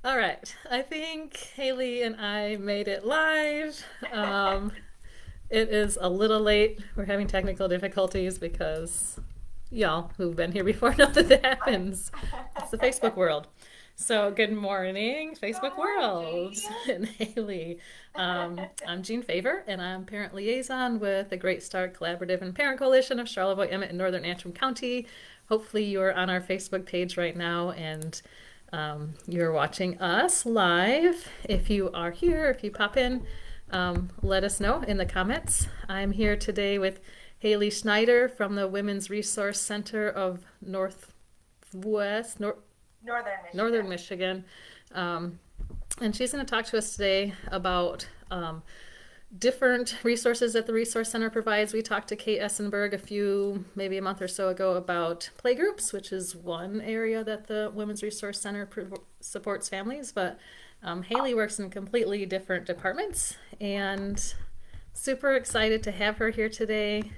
All right. I think Haley and I made it live. Um, it is a little late. We're having technical difficulties because y'all who've been here before know that happens. It's the Facebook world. So, good morning, Good Facebook morning, world, Jean. and Haley. I'm Jean Favor, and I'm parent liaison with the Great Start Collaborative and Parent Coalition of Charlevoix, Emmett, and Northern Antrim County. Hopefully, you're on our Facebook page right now, and you're watching us live. If you are here, if you pop in, let us know in the comments. I'm here today with Haley Schneider from the Women's Resource Center of Northwest, Northern Northern Michigan. Michigan. Um, and she's going to talk to us today about different resources that the Resource Center provides. We talked to Kate Essenberg maybe a month or so ago about playgroups, which is one area that the Women's Resource Center supports families. But Haley works in completely different departments, and super excited to have her here today.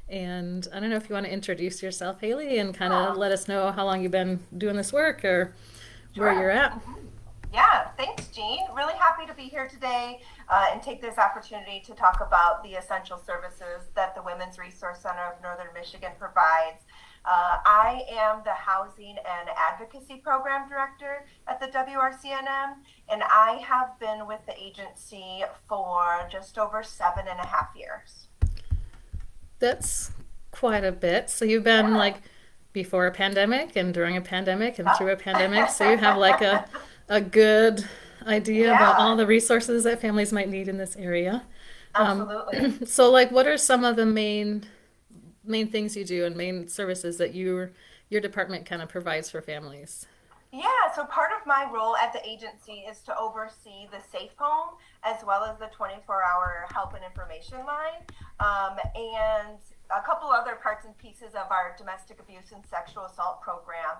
And I don't know if you want to introduce yourself, Haley, and kind of Oh, let us know how long you've been doing this work or where you're sure. at. Yeah, thanks, Jean. Really happy to be here today and take this opportunity to talk about the essential services that the Women's Resource Center of Northern Michigan provides. I am the Housing and Advocacy Program Director at the WRCNM, and I have been with the agency for just over 7.5 years. That's quite a bit. So you've been Yeah. like before a pandemic and during a pandemic and through a pandemic. So you have like Oh. a good idea about Yeah, all the resources that families might need in this area. Um, absolutely. so like what are some of the main things you do and main services that your department kind of provides for families? Yeah, so part of my role at the agency is to oversee the Safe Home as well as the 24-hour help and information line, and a couple other parts and pieces of our domestic abuse and sexual assault program.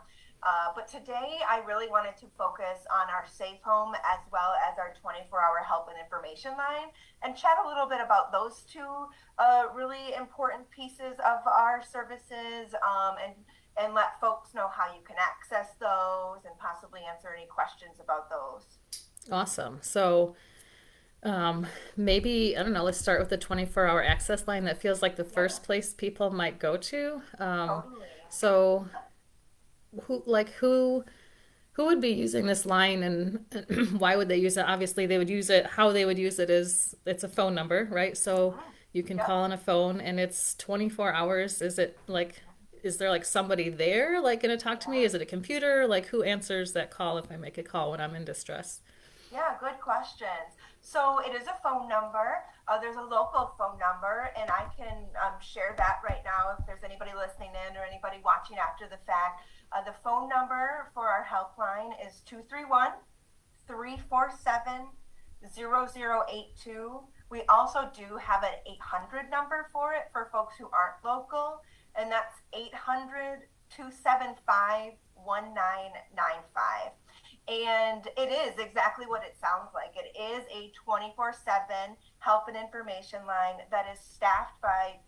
But today, I really wanted to focus on our Safe Home as well as our 24-hour help and information line and chat a little bit about those two really important pieces of our services, and let folks know how you can access those and possibly answer any questions about those. Awesome. So maybe, I don't know, let's start with the 24-hour access line. That feels like the Yeah, first place people might go to. totally. So who who would be using this line and why would they use it? Obviously, they would use it. How they would use it is it's a phone number, right? So Mm, you can yep. call on a phone and it's 24 hours. Is there like somebody there like gonna talk to me? Yeah. Is it a computer? Like who answers that call if I make a call when I'm in distress? Yeah, good questions. So it is a phone number. There's a local phone number, and I can share that right now if there's anybody listening in or anybody watching after the fact. The phone number for our helpline is 231 347 0082. We also do have an 800 number for it for folks who aren't local, and that's 800 275 1995. And it is exactly what it sounds like. It is a 24/7 help and information line that is staffed by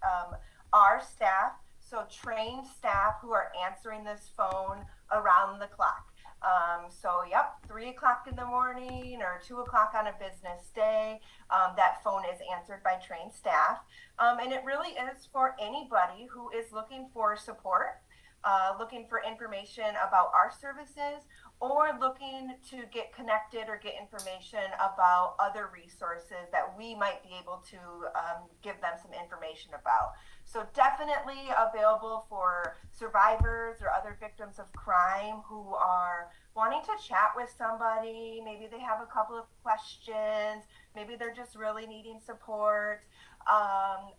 our staff, so trained staff who are answering this phone around the clock. Yep, 3 o'clock in the morning or 2 o'clock on a business day, that phone is answered by trained staff. And it really is for anybody who is looking for support, looking for information about our services, or looking to get connected or get information about other resources that we might be able to give them some information about. So, definitely available for survivors or other victims of crime who are wanting to chat with somebody. Maybe they have a couple of questions, maybe they're just really needing support.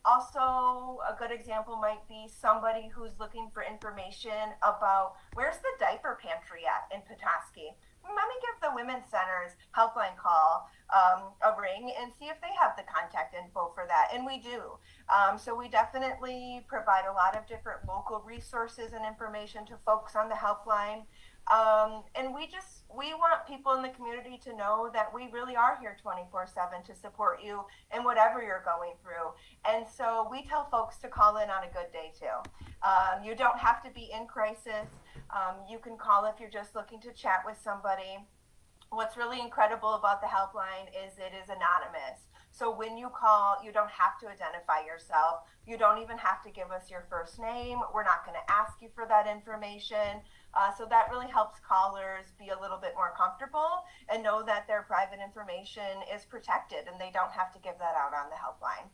Also, a good example might be somebody who's looking for information about where's the diaper pantry at in Petoskey. Let me give the Women's Center's helpline call a ring and see if they have the contact info for that. And we do. So we definitely provide a lot of different local resources and information to folks on the helpline. And we want want people in the community to know that we really are here 24/7 to support you in whatever you're going through. And so we tell folks to call in on a good day too. You don't have to be in crisis. You can call if you're just looking to chat with somebody. What's really incredible about the helpline is it is anonymous. So when you call, you don't have to identify yourself. You don't even have to give us your first name. We're not going to ask you for that information. So that really helps callers be a little bit more comfortable and know that their private information is protected and they don't have to give that out on the helpline.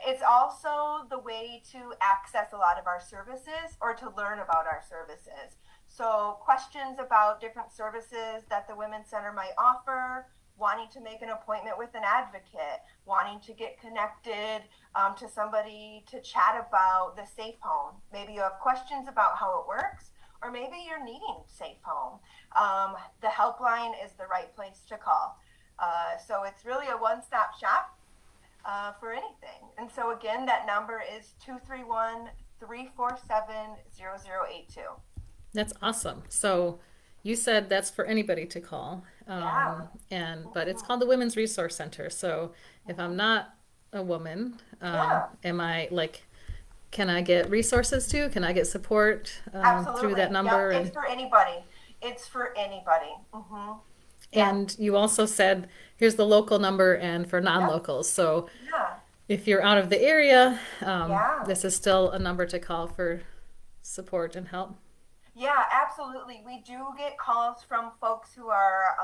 It's also the way to access a lot of our services or to learn about our services. So questions about different services that the Women's Center might offer, wanting to make an appointment with an advocate, wanting to get connected to somebody to chat about the Safe Home. Maybe you have questions about how it works, or maybe you're needing Safe Home. The helpline is the right place to call. So it's really a one-stop shop for anything. And so again, that number is 231-347-0082. That's awesome. So you said that's for anybody to call. Yeah. But it's called the Women's Resource Center. So if I'm not a woman, Yeah. am I like, can I get resources too? Can I get support Absolutely. through that number? Yep. It's for anybody. It's for anybody. Yeah. And you also said here's the local number and for non-locals. So Yeah. if you're out of the area, Yeah. this is still a number to call for support and help. Yeah, absolutely. We do get calls from folks who are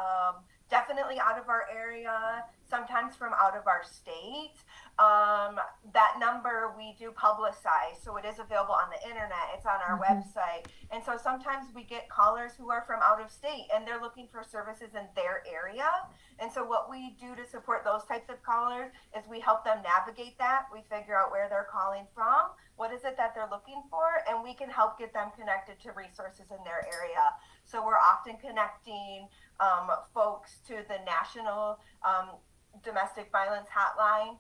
definitely out of our area, sometimes from out of our state. That number we do publicize, so it is available on the internet. It's on our website. And so sometimes we get callers who are from out of state and they're looking for services in their area. And so what we do to support those types of callers is we help them navigate that. We figure out where they're calling from, what is it that they're looking for, and we can help get them connected to resources in their area. So we're often connecting folks to the National Domestic Violence Hotline,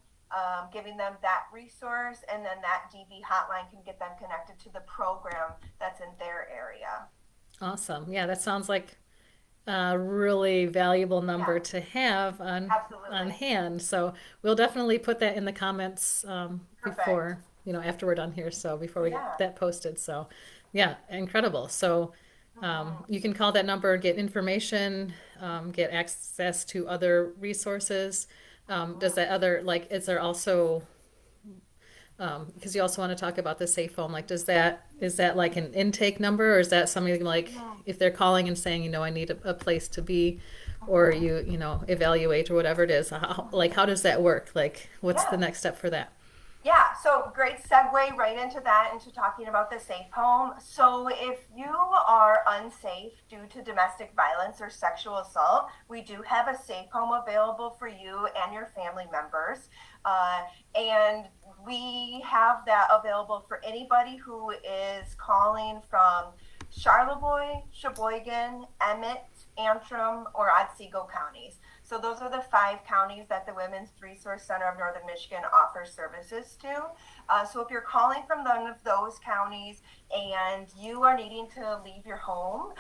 giving them that resource, and then that DV hotline can get them connected to the program that's in their area. Awesome. Yeah, that sounds like a really valuable number Yeah. to have on Absolutely. hand. So we'll definitely put that in the comments Perfect. before, after we're done here. So before we Yeah. get that posted. So yeah, incredible. So you can call that number, get information, get access to other resources. Does that other, like, is there also, because you also want to talk about the Safe Home, like, is that like an intake number, or is that something like if they're calling and saying, I need a place to be, or evaluate or whatever it is, how does that work? Like, what's the Yeah. next step for that? Yeah, so great segue right into that, into talking about the Safe Home. So if you are unsafe due to domestic violence or sexual assault, we do have a Safe Home available for you and your family members. And we have that available for anybody who is calling from Charlevoix, Sheboygan, Emmett, Antrim, or Otsego counties. So those are the 5 counties that the Women's Resource Center of Northern Michigan offers services to. So if you're calling from one of those counties and you are needing to leave your home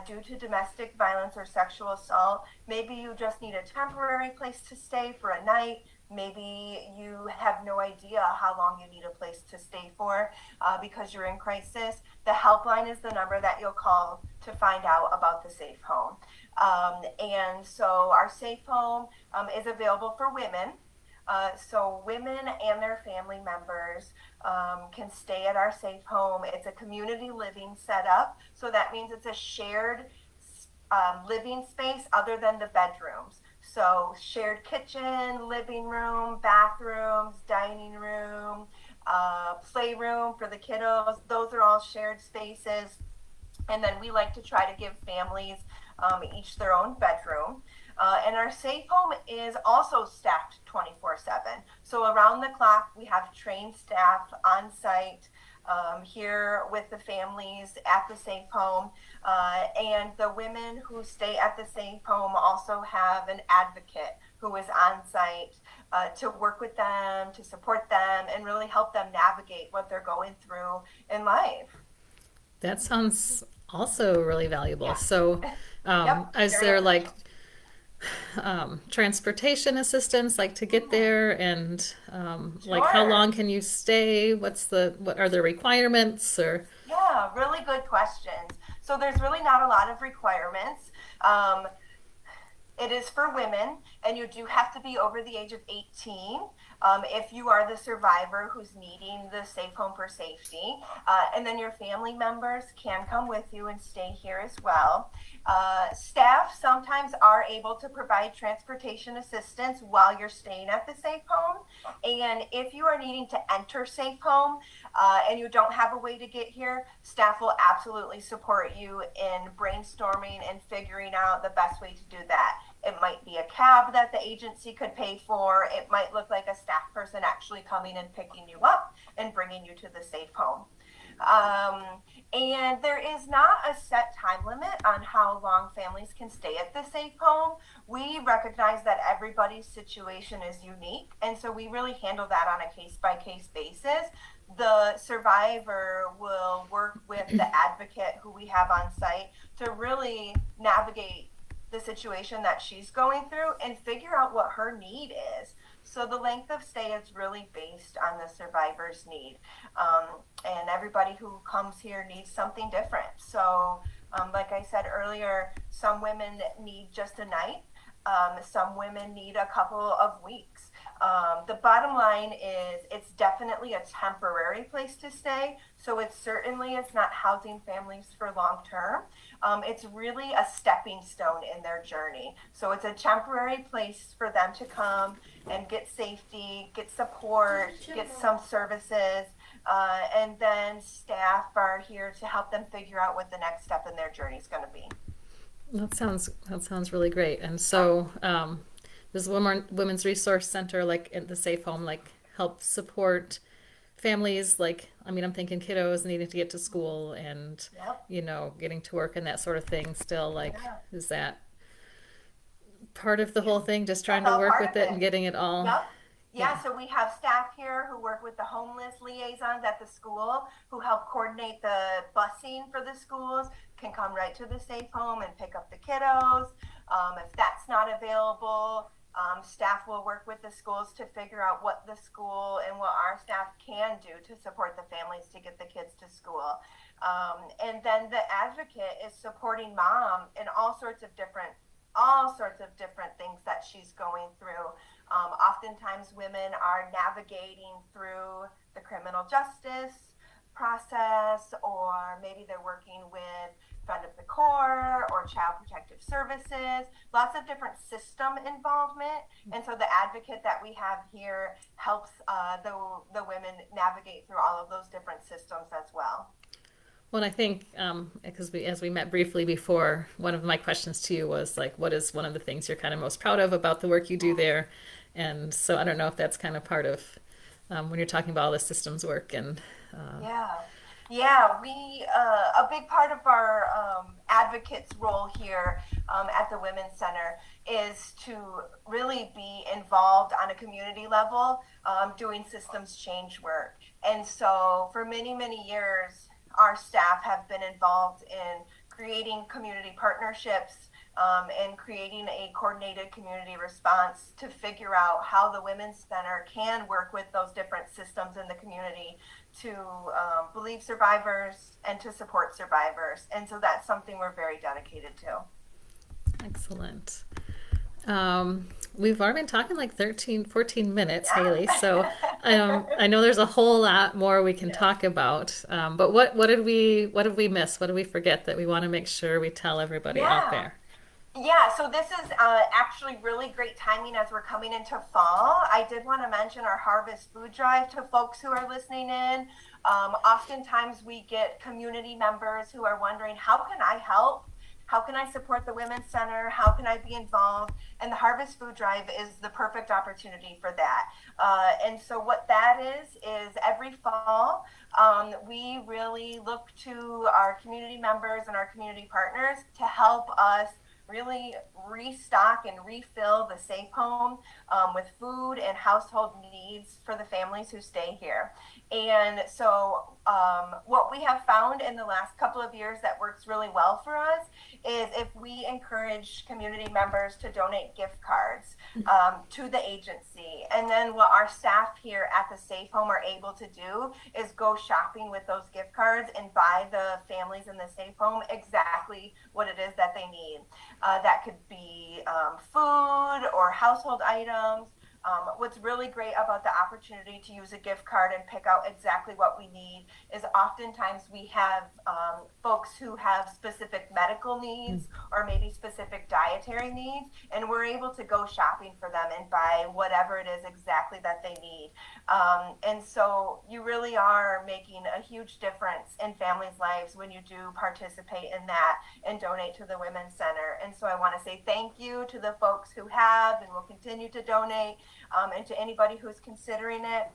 due to domestic violence or sexual assault, maybe you just need a temporary place to stay for a night. Maybe you have no idea how long you need a place to stay for because you're in crisis. The helpline is the number that you'll call to find out about the Safe Home. And so our Safe Home is available for women. So women and their family members can stay at our Safe Home. It's a community living setup. So that means it's a shared living space other than the bedrooms. So shared kitchen, living room, bathrooms, dining room, playroom for the kiddos. Those are all shared spaces. And then we like to try to give families each their own bedroom. And our Safe Home is also staffed 24/7. So around the clock, we have trained staff on site here with the families at the Safe Home. And the women who stay at the Safe Home also have an advocate who is on site to work with them, to support them, and really help them navigate what they're going through in life. That sounds also really valuable. Yeah. So, Yep. is Very there like influential. transportation assistance, like to get there, and like how Sure. long can you stay? What are the requirements or? Yeah, really good questions. So there's really not a lot of requirements. Um, It is for women, and you do have to be over the age of 18 if you are the survivor who's needing the safe home for safety. And then your family members can come with you and stay here as well. Staff sometimes are able to provide transportation assistance while you're staying at the safe home. And if you are needing to enter safe home and you don't have a way to get here, staff will absolutely support you in brainstorming and figuring out the best way to do that. It might be a cab that the agency could pay for. It might look like a staff person actually coming and picking you up and bringing you to the safe home. Um, and there is not a set time limit on how long families can stay at the safe home. We recognize that everybody's situation is unique, and so we really handle that on a case by case basis. The survivor will work with the advocate who we have on site to really navigate the situation that she's going through and figure out what her need is. So the length of stay is really based on the survivor's need. And everybody who comes here needs something different. So, like I said earlier, some women need just a night. Some women need a couple of weeks. The bottom line is it's definitely a temporary place to stay. So it certainly is not housing families for long term. It's really a stepping stone in their journey. So it's a temporary place for them to come and get safety, get support, get some services, and then staff are here to help them figure out what the next step in their journey is going to be. That sounds really great. And so, does Women's Resource Center, like at the Safe Home, like help support families? Like, I mean, I'm thinking kiddos needing to get to school and, Yep. getting to work and that sort of thing. Still, like, Yeah. is that part of the Yeah. whole thing? Just trying That's to all work part with of it and it. getting it all. Yep. Yeah. Yeah, so we have staff here who work with the homeless liaisons at the school who help coordinate the busing for the schools, can come right to the safe home and pick up the kiddos. If that's not available, staff will work with the schools to figure out what the school and what our staff can do to support the families to get the kids to school. And then the advocate is supporting mom in all sorts of different things that she's going through. Oftentimes, women are navigating through the criminal justice process, or maybe they're working with Friend of the Corps or Child Protective Services, lots of different system involvement. And so the advocate that we have here helps the women navigate through all of those different systems as well. Well, I think because as we met briefly before, one of my questions to you was like, what is one of the things you're kind of most proud of about the work you do there? And so I don't know if that's kind of part of when you're talking about all the systems work and Yeah. Yeah, a big part of our advocates role here at the Women's Center is to really be involved on a community level doing systems change work. And so for many, many years, our staff have been involved in creating community partnerships and creating a coordinated community response to figure out how the Women's Center can work with those different systems in the community to believe survivors and to support survivors. And so that's something we're very dedicated to. excellent. We've already been talking like 13, 14 minutes, Haley. So Yeah. I know there's a whole lot more we can Yeah. talk about. But what did we miss? What did we forget that we want to make sure we tell everybody out Yeah. there? Yeah, so this is actually really great timing as we're coming into fall. I did want to mention our Harvest Food Drive to folks who are listening in. Oftentimes we get community members who are wondering, how can I help? How can I support the Women's Center? How can I be involved? And the Harvest Food Drive is the perfect opportunity for that. And so what that is every fall, we really look to our community members and our community partners to help us really restock and refill the safe home with food and household needs for the families who stay here. And so what we have found in the last couple of years that works really well for us is if we encourage community members to donate gift cards to the agency. And then what our staff here at the Safe Home are able to do is go shopping with those gift cards and buy the families in the Safe Home exactly what it is that they need. That could be food or household items. What's really great about the opportunity to use a gift card and pick out exactly what we need is oftentimes we have folks who have specific medical needs or maybe specific dietary needs, and we're able to go shopping for them and buy whatever it is exactly that they need. And so you really are making a huge difference in families' lives when you do participate in that and donate to the Women's Center. And so I want to say thank you to the folks who have and will continue to donate. And to anybody who's considering it.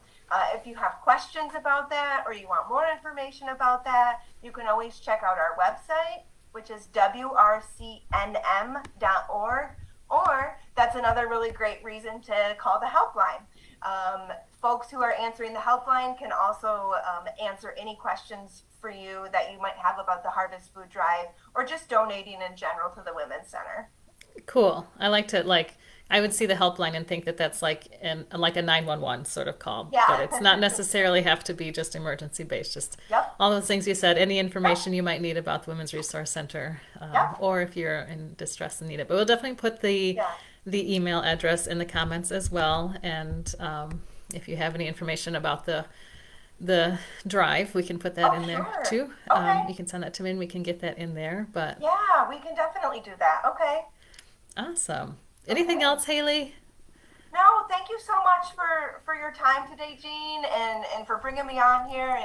If you have questions about that or you want more information about that, you can always check out our website, which is wrcnm.org, or that's another really great reason to call the helpline. Folks who are answering the helpline can also answer any questions for you that you might have about the Harvest Food Drive or just donating in general to the Women's Center. Cool. I like to I would see the helpline and think that that's like a 911 sort of call, Yeah. but it's not necessarily have to be just emergency based. Just Yep. all those things you said, any information you might need about the Women's Resource Center, Yep. or if you're in distress and need it. But we'll definitely put the Yeah. email address in the comments as well. And if you have any information about the drive, we can put that in there Sure. too. Okay. You can send that to me and we can get that in there. But Yeah, we can definitely do that. Okay. awesome. Anything Okay. else, Haley? No, thank you so much for your time today, Jean, and for bringing me on here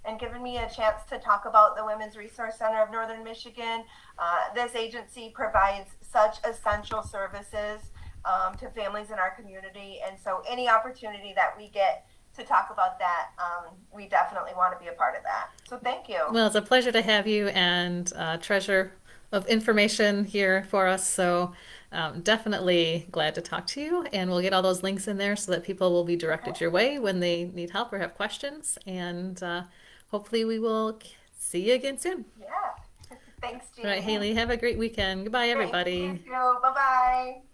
and giving me a chance to talk about the Women's Resource Center of Northern Michigan. This agency provides such essential services to families in our community, and so any opportunity that we get to talk about that, we definitely want to be a part of that. So thank you. Well, it's a pleasure to have you and treasure of information here for us. So definitely glad to talk to you. And we'll get all those links in there so that people will be directed your way when they need help or have questions. And hopefully we will see you again soon. Yeah. Thanks, Jean. All right, Haley, have a great weekend. Goodbye, everybody. Thank you. Bye-bye.